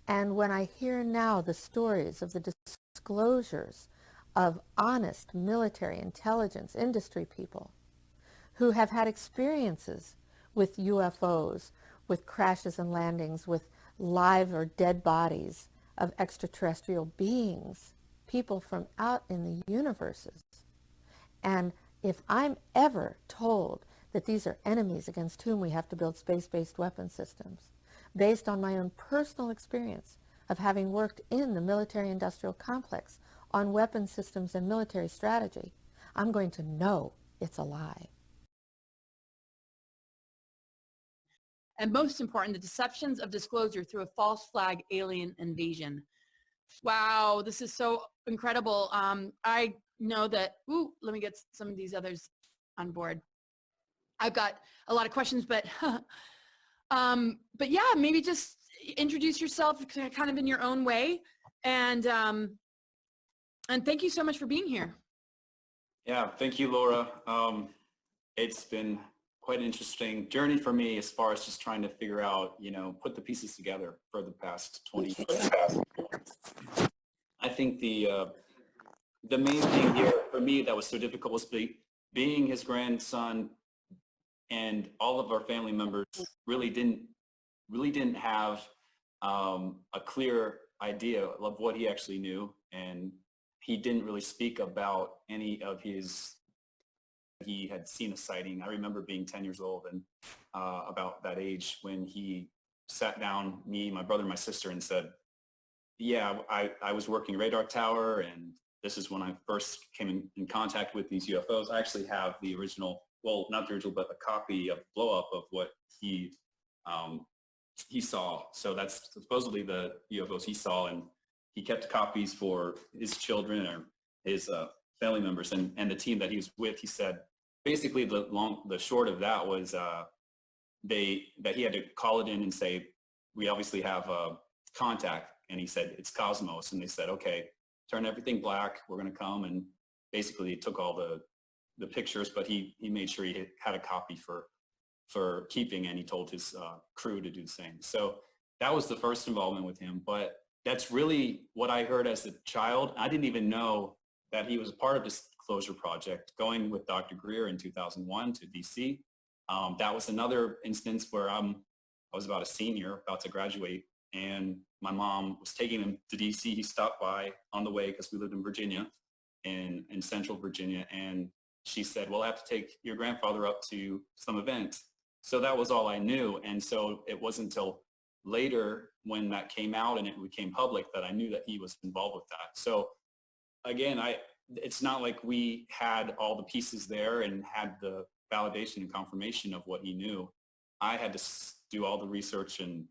and when I hear now the stories of the disclosures of honest military intelligence industry people who have had experiences with UFOs, with crashes and landings, with live or dead bodies of extraterrestrial beings, people from out in the universes. And if I'm ever told that these are enemies against whom we have to build space-based weapon systems, based on my own personal experience of having worked in the military-industrial complex on weapon systems and military strategy, I'm going to know it's a lie.
And most important, the deceptions of disclosure through a false flag alien invasion. Wow, this is so incredible. I know that, let me get some of these others on board. I've got a lot of questions, but yeah, maybe just introduce yourself kind of in your own way. And thank you so much for being here.
Yeah, thank you, Laura. It's been quite an interesting journey for me as far as just trying to figure out, put the pieces together for the past 20 years. I think the main thing here for me that was so difficult was being his grandson, and all of our family members really didn't have a clear idea of what he actually knew, and he didn't really speak about any of he had seen a sighting. I remember being 10 years old and about that age when he sat down, me, my brother, and my sister, and said, yeah, I was working radar tower, and this is when I first came in contact with these UFOs. I actually have the original, well, not the original, but a copy of blow up of what he saw. So that's supposedly the UFOs he saw, and he kept copies for his children or his family members and the team that he was with. He said, basically the short of that was that he had to call it in and say, we obviously have contact. And he said, it's Cosmos. And they said, okay, turn everything black. We're going to come. And basically he took all the pictures, but he made sure he had a copy for keeping, and he told his crew to do the same. So that was the first involvement with him. But that's really what I heard as a child. I didn't even know that he was a part of this Disclosure Project, going with Dr. Greer in 2001 to DC. That was another instance where I was about a senior, about to graduate, and my mom was taking him to DC. He stopped by on the way because we lived in Virginia, in central Virginia, and she said, well, I have to take your grandfather up to some event. So that was all I knew. And so it wasn't until later when that came out and it became public that I knew that he was involved with that. So again, it's not like we had all the pieces there and had the validation and confirmation of what he knew. I had to do all the research and,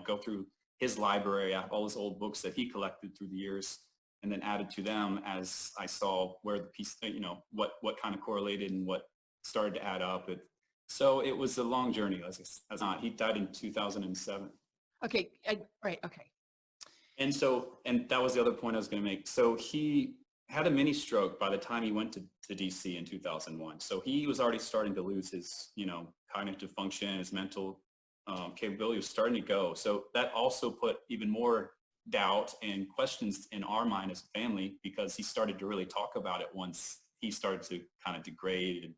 go through his library, all his old books that he collected through the years, and then added to them as I saw where the piece, what kind of correlated and what started to add up. So it was a long journey. He died in 2007.
Okay. Right. Okay.
And that was the other point I was going to make. So he had a mini stroke by the time he went to DC in 2001. So he was already starting to lose his, cognitive function, his mental capability was starting to go. So that also put even more doubt and questions in our mind as a family, because he started to really talk about it once he started to kind of degrade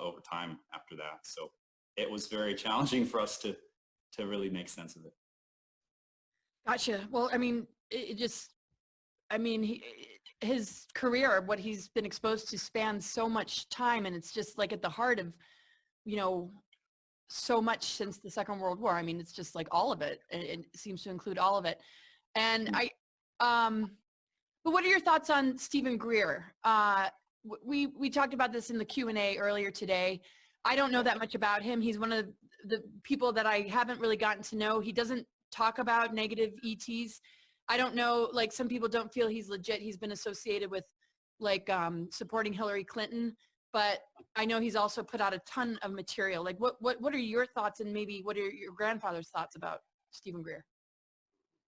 over time after that. So it was very challenging for us to really make sense of it.
Gotcha. Well, I mean, his career, what he's been exposed to spans so much time, and it's just like at the heart of, so much since the Second World War. I mean, it's just like all of it. It seems to include all of it. And but what are your thoughts on Stephen Greer? We talked about this in the Q&A earlier today. I don't know that much about him. He's one of the people that I haven't really gotten to know. He doesn't talk about negative ETs. I don't know, like some people don't feel he's legit. He's been associated with like supporting Hillary Clinton, but I know he's also put out a ton of material. Like what are your thoughts, and maybe what are your grandfather's thoughts about Stephen Greer?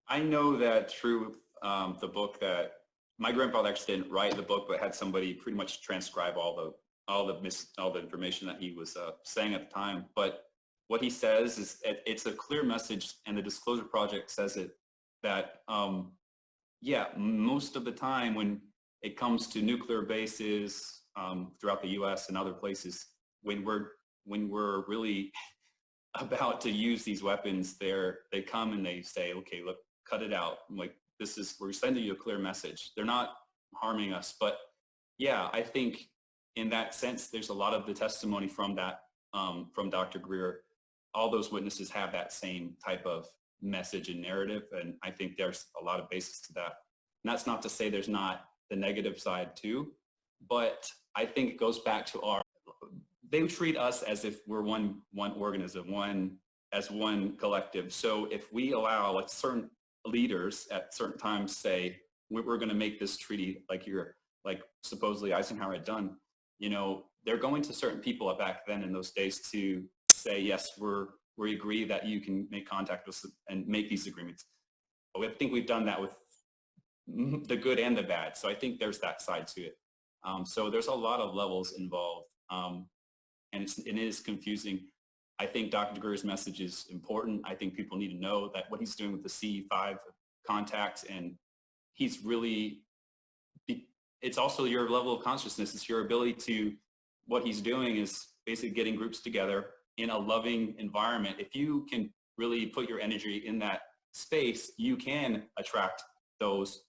I know that through the book that my grandfather actually didn't write the book, but had somebody pretty much transcribe all the information that he was saying at the time. But what he says is it's a clear message, and the Disclosure Project says it, that most of the time when it comes to nuclear bases throughout the U.S. and other places, when we're really about to use these weapons, they come and they say, okay, look, cut it out. Like, we're sending you a clear message. They're not harming us. But yeah, I think in that sense, there's a lot of the testimony from that, from Dr. Greer. All those witnesses have that same type of message and narrative. And I think there's a lot of basis to that. And that's not to say there's not the negative side too, but I think it goes back to they treat us as if we're one organism, one collective. So if we allow, like, certain leaders at certain times say, we're going to make this treaty like supposedly Eisenhower had done, they're going to certain people back then in those days to say, yes, we agree that you can make contact with us and make these agreements. But I think we've done that with the good and the bad. So I think there's that side to it. So there's a lot of levels involved, and it is confusing. I think Dr. Greer's message is important. I think people need to know that what he's doing with the CE5 contacts, and he's really, it's also your level of consciousness. It's your ability to, what he's doing is basically getting groups together in a loving environment. If you can really put your energy in that space, you can attract those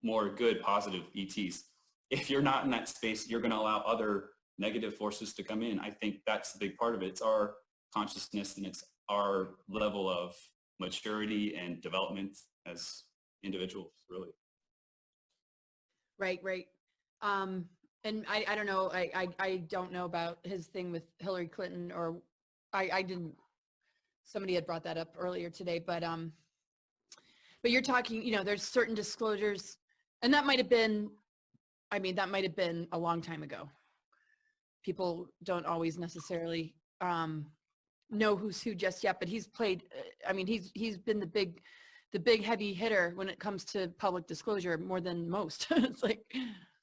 more good, positive ETs. If you're not in that space, you're going to allow other negative forces to come in. I think that's a big part of it. It's our consciousness, and it's our level of maturity and development as individuals, really.
Right. And I don't know, I don't know about his thing with Hillary Clinton, or I didn't, somebody had brought that up earlier today, but you're talking, there's certain disclosures, and that might have been a long time ago. People don't always necessarily know who's who just yet, but he's played, he's been the big heavy hitter when it comes to public disclosure, more than most. It's like,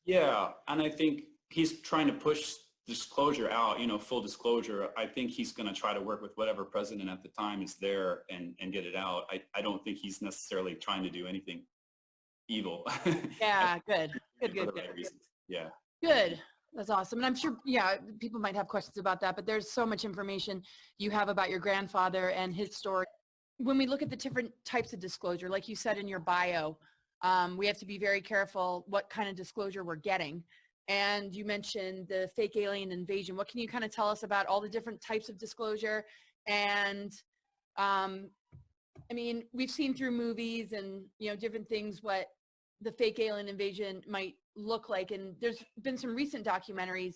yeah, and I think he's trying to push disclosure out, full disclosure. I think he's going to try to work with whatever president at the time is there and get it out. I don't think he's necessarily trying to do anything evil.
yeah, good.
For the right reasons. Yeah.
Good. That's awesome. And I'm sure, people might have questions about that, but there's so much information you have about your grandfather and his story. When we look at the different types of disclosure, like you said in your bio, we have to be very careful what kind of disclosure we're getting. and you mentioned the fake alien invasion. What can you kind of tell us about all the different types of disclosure? And I mean, we've seen through movies and, you know, different things what the fake alien invasion might look like. And there's been some recent documentaries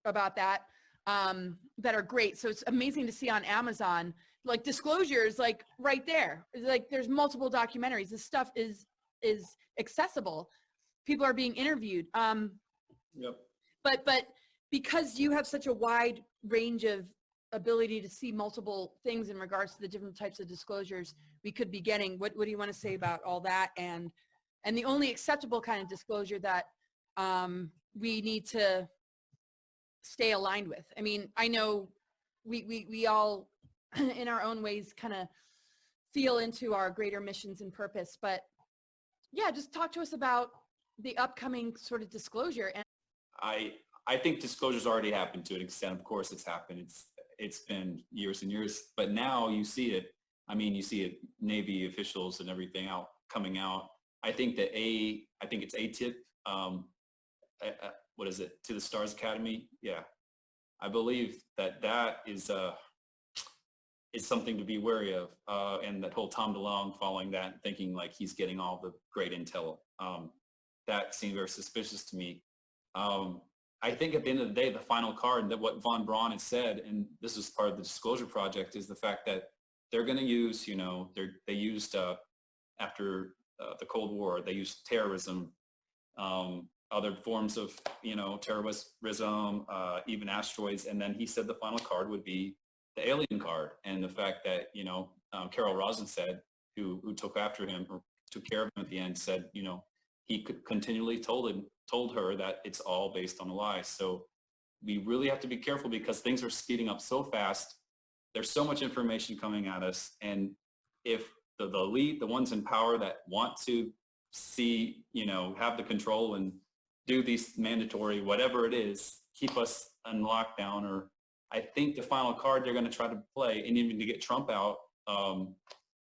about that that are great. So it's amazing to see on Amazon, like disclosures, like right there. It's like there's multiple documentaries. This stuff is accessible. People are being interviewed.
Yep.
But because you have such a wide range of ability to see multiple things in regards to the different types of disclosures we could be getting, what do you want to say about all that? And the only acceptable kind of disclosure that we need to stay aligned with. I mean, I know we all in our own ways kind of feel into our greater missions and purpose, but yeah, just talk to us about the upcoming sort of disclosure. And
I think disclosure's already happened to an extent. Of course it's happened. It's been years and years, but now you see it. I mean, you see it, Navy officials and everything coming out. I think it's ATIP. What is it? To the Stars Academy? Yeah. I believe that is something to be wary of. And that whole Tom DeLonge following that, thinking like he's getting all the great intel. That seemed very suspicious to me. I think at the end of the day, the final card, that what von Braun had said, and this is part of the disclosure project, is the fact that they're going to use, you know, they used after the Cold War, they used terrorism, other forms of, you know, terrorism, even asteroids. And then he said the final card would be the alien card. And the fact that, you know, Carol Rosin said, who took after him or took care of him at the end, said, you know, he continually told her that it's all based on a lie. So we really have to be careful because things are speeding up so fast. There's so much information coming at us. And if the elite, the ones in power that want to see, you know, have the control and do these mandatory, whatever it is, keep us in lockdown, or I think the final card they're going to try to play, and even to get Trump out,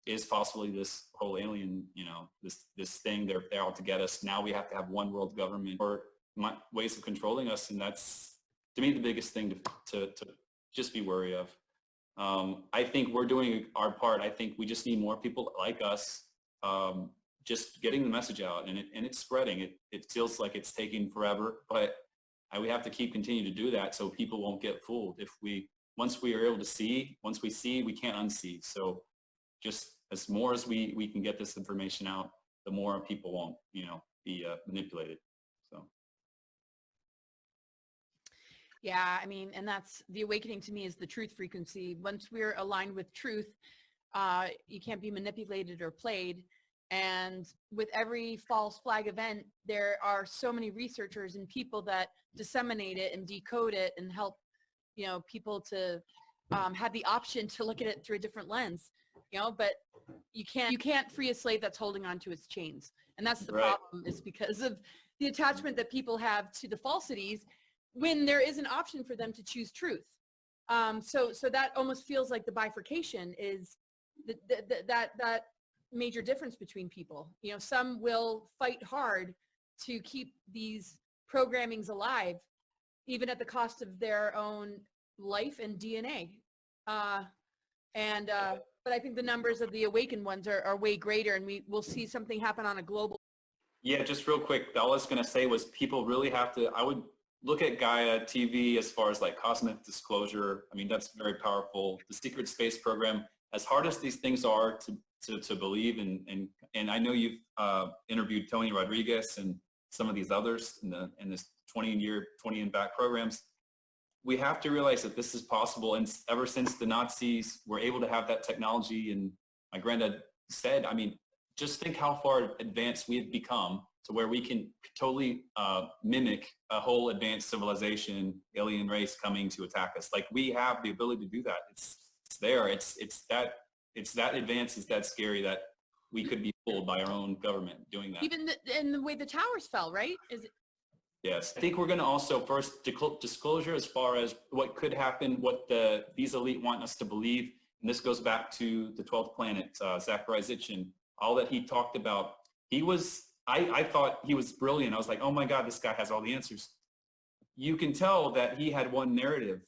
is possibly this whole alien, you know, this thing they're out to get us. Now we have to have one world government or ways of controlling us, and that's, to me, the biggest thing to just be wary of. I think we're doing our part. I think we just need more people like us, just getting the message out, and it's spreading. It feels like it's taking forever, but we have to continue to do that so people won't get fooled. Once we are able to see, once we see, we can't unsee. So just as more as we can get this information out, the more people won't, you know, be manipulated. So.
Yeah, I mean, and that's the awakening to me, is the truth frequency. Once we're aligned with truth, you can't be manipulated or played. And with every false flag event, there are so many researchers and people that disseminate it and decode it and help, you know, people to have the option to look at it through a different lens, you know, but you can't free a slave that's holding on to its chains. And that's the problem, is because of the attachment that people have to the falsities when there is an option for them to choose truth. So that almost feels like the bifurcation is that major difference between people. You know, some will fight hard to keep these programmings alive, even at the cost of their own life and DNA. But I think the numbers of the awakened ones are way greater, and we'll see something happen on a global.
Yeah, just real quick, all I was going to say was people really have to, I would look at Gaia TV as far as like cosmic disclosure. I mean, that's very powerful. The secret space program, as hard as these things are to believe, and I know you've interviewed Tony Rodriguez and some of these others in this 20 and back programs. We have to realize that this is possible. And ever since the Nazis were able to have that technology, and my granddad said, I mean, just think how far advanced we have become to where we can totally mimic a whole advanced civilization, alien race coming to attack us. Like, we have the ability to do that. It's there. It's that advanced, it's that scary that we could be fooled by our own government doing that.
Even in the way the towers fell, right?
Yes. I think we're going to also first disclosure as far as what could happen, what these elite want us to believe. And this goes back to the 12th planet, Zachariah Sitchin, all that he talked about. He was I thought he was brilliant. I was like, oh my God, this guy has all the answers. You can tell that he had one narrative.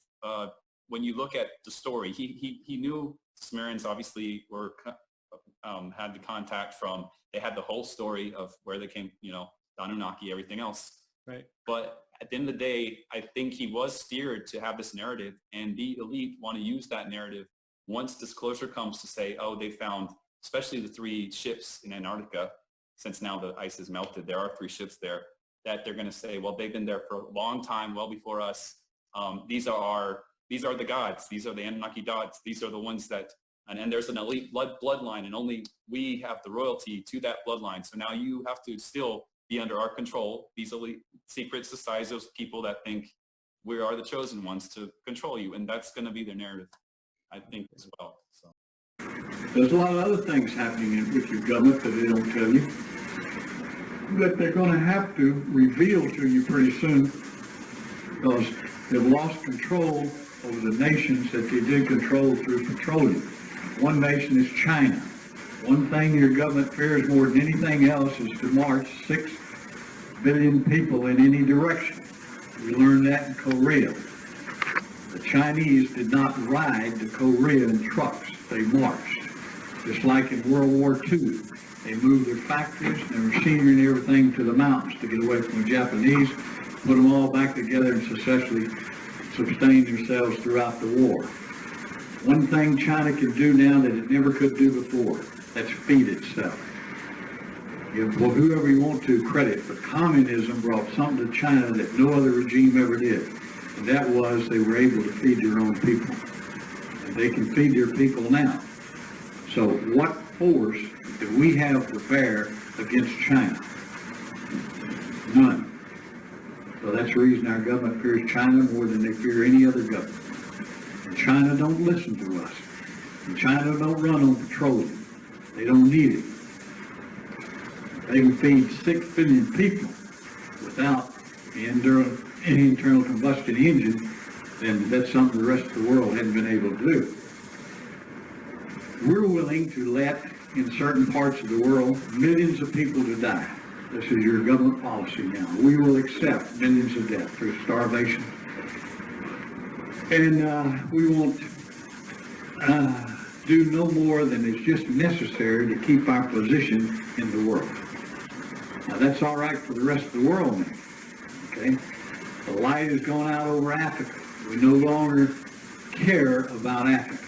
When you look at the story, he knew Sumerians obviously were had the contact from. They had the whole story of where they came, you know, the Anunnaki, everything else.
Right.
But at the end of the day, I think he was steered to have this narrative, and the elite want to use that narrative once disclosure comes to say, oh, they found, especially the 3 ships in Antarctica, since now the ice is melted, there are 3 ships there, that they're going to say, well, they've been there for a long time, well before us. These are the gods. These are the Anunnaki gods. These are the ones that, and there's an elite bloodline, and only we have the royalty to that bloodline. So now you have to still be under our control. These elite secret societies, those people that think we are the chosen ones to control you, and that's going to be their narrative, I think, as well. So
There's a lot of other things happening with your government that they don't tell you, that they're going to have to reveal to you pretty soon, because they've lost control over the nations that they did control through petroleum. One nation is China. One thing your government fears more than anything else is to march 6 billion people in any direction. We learned that in Korea. The Chinese did not ride to Korea in trucks. They marched. Just like in World War II. They moved their factories and their machinery and everything to the mountains to get away from the Japanese, put them all back together and successfully sustain themselves throughout the war. One thing China can do now that it never could do before, that's feed itself. Give whoever you want to credit, but communism brought something to China that no other regime ever did. And that was they were able to feed their own people. And they can feed their people now. So what force do we have to bear against China? None. So that's the reason our government fears China more than they fear any other government. And China don't listen to us. And China don't run on petroleum. They don't need it. They can feed 6 billion people without any internal combustion engine, then that's something the rest of the world hasn't been able to do. We're willing to let, in certain parts of the world, millions of people to die. This is your government policy now. We will accept millions of deaths through starvation. And we won't do no more than is just necessary to keep our position in the world. Now that's all right for the rest of the world now, okay? The light has gone out over Africa. We no longer care about Africa.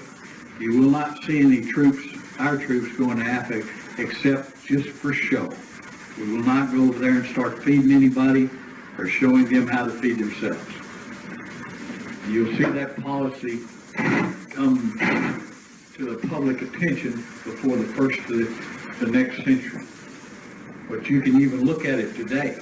You will not see any troops, our troops, going to Africa except just for show. We will not go over there and start feeding anybody or showing them how to feed themselves. You'll see that policy come to the public attention before the first of the next century. But you can even look at it today.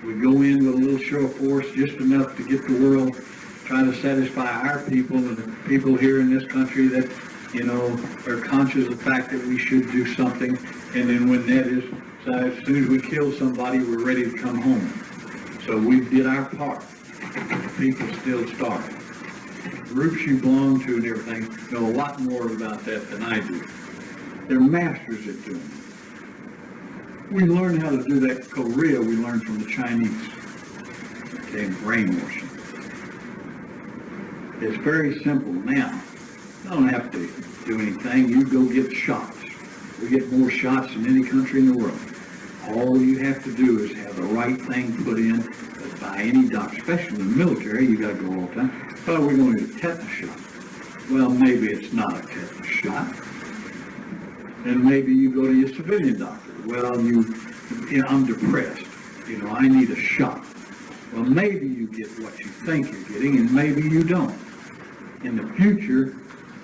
We go in with a little show of force, just enough to get the world, try to satisfy our people and the people here in this country that, you know, are conscious of the fact that we should do something. And then when that is, so as soon as we kill somebody, we're ready to come home. So we did our part. People still starve. Groups you belong to and everything know a lot more about that than I do. They're masters at doing it. We learned how to do that in Korea. We learned from the Chinese. Okay, brainwashing. It's very simple now. You don't have to do anything. You go get shots. We get more shots than any country in the world. All you have to do is have the right thing put in by any doctor, especially in the military. You got to go all the time. Oh, we're going to do a tetanus shot. Well, maybe it's not a tetanus shot. And maybe you go to your civilian doctor. Well, I'm depressed. You know, I need a shot. Well, maybe you get what you think you're getting, and maybe you don't. In the future,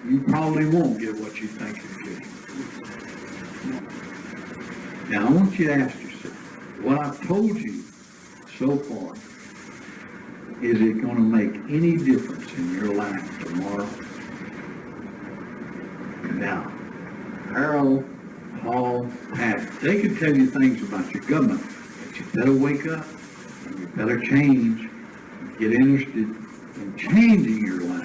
you probably won't get what you think you're getting. Now, I want you to ask yourself, what I've told you so far, is it going to make any difference in your life tomorrow? Now, Harold, Paul, Pat, they could tell you things about your government, but you better wake up, and you better change, get interested in changing your life.